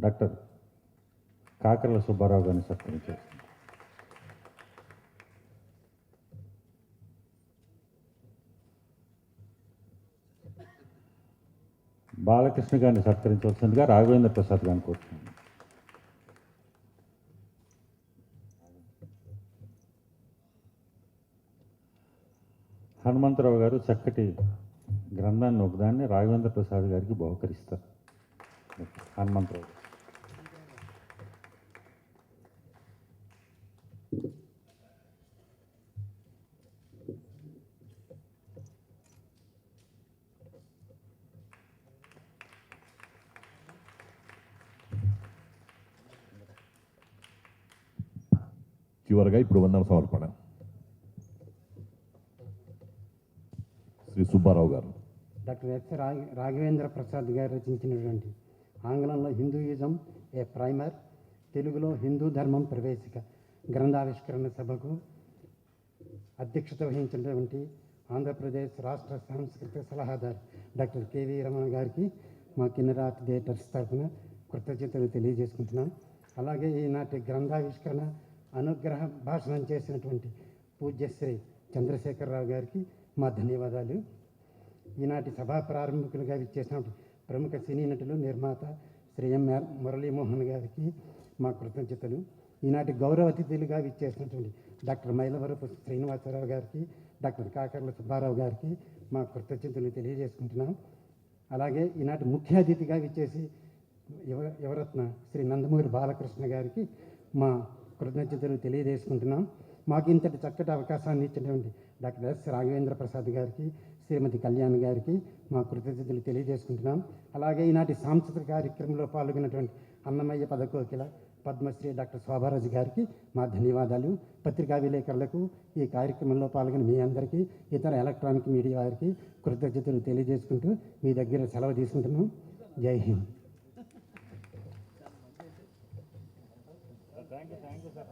Doctor Kakarla Subbarao గారిని సత్కరించారు. బాలకృష్ణ గారిని సత్కరించవలసిందిగా రాఘవేంద్ర ప్రసాద్ గారిని కోరుతున్నాను. హనుమంతరావు గారు చక్కటి గ్రంథాన్ని ఒకదాన్ని రాఘవేంద్ర ప్రసాద్ గారికి బహుకరిస్తారు. హనుమంతరావు చివరగా ఇప్పుడు వందన సమర్పణ శ్రీ సుబ్బారావు గారు. డాక్టర్ రాఘవేంద్ర ప్రసాద్ గారు రచించినటువంటి ఆంగ్లంలో హిందూయిజం ఏ ప్రైమర్, తెలుగులో హిందూ ధర్మం ప్రవేశిక గ్రంథావిష్కరణ సభకు అధ్యక్షత వహించినటువంటి ఆంధ్రప్రదేశ్ రాష్ట్ర సాంస్కృతిక సలహాదారు డాక్టర్ కెవి రమణ గారికి మా కిన్నెరాత్ థియేటర్స్ తరఫున కృతజ్ఞతలు తెలియజేసుకుంటున్నాం. అలాగే ఈనాటి గ్రంథావిష్కరణ అనుగ్రహ భాషణం చేసినటువంటి పూజ్యశ్రీ చంద్రశేఖరరావు గారికి మా ధన్యవాదాలు. ఈనాటి సభా ప్రారంభికులుగా విచ్చేసినటువంటి ప్రముఖ సినీ నటులు నిర్మాత శ్రీ ఎం మురళీమోహన్ గారికి మా కృతజ్ఞతలు. ఈనాటి గౌరవ అతిథులుగా విచ్చేసినటువంటి డాక్టర్ మైలవరపు శ్రీనివాసరావు గారికి, డాక్టర్ కాకర్ల సుబ్బారావు గారికి మా కృతజ్ఞతలు తెలియజేసుకుంటున్నాం. అలాగే ఈనాటి ముఖ్య అతిథిగా విచ్చేసి యువరత్న శ్రీ నందమూరి బాలకృష్ణ గారికి మా కృతజ్ఞతలు తెలియజేసుకుంటున్నాం. మాకు ఇంతటి చక్కటి అవకాశాన్ని ఇచ్చినటువంటి డాక్టర్ ఎస్ రాఘవేంద్ర ప్రసాద్ గారికి, శ్రీమతి కళ్యాణ్ గారికి మా కృతజ్ఞతలు తెలియజేసుకుంటున్నాం. అలాగే ఈనాటి సాంస్కృతిక కార్యక్రమంలో పాల్గొన్నటువంటి అన్నమయ్య పదకోకిల పద్మశ్రీ డాక్టర్ శోభారాజు గారికి మా ధన్యవాదాలు. పత్రికా విలేకరులకు, ఈ కార్యక్రమంలో పాల్గొని మీ అందరికీ, ఇతర ఎలక్ట్రానిక్ మీడియా వారికి కృతజ్ఞతలు తెలియజేసుకుంటూ మీ దగ్గర సెలవు తీసుకుంటున్నాం. జై హింద్. Thank you sir.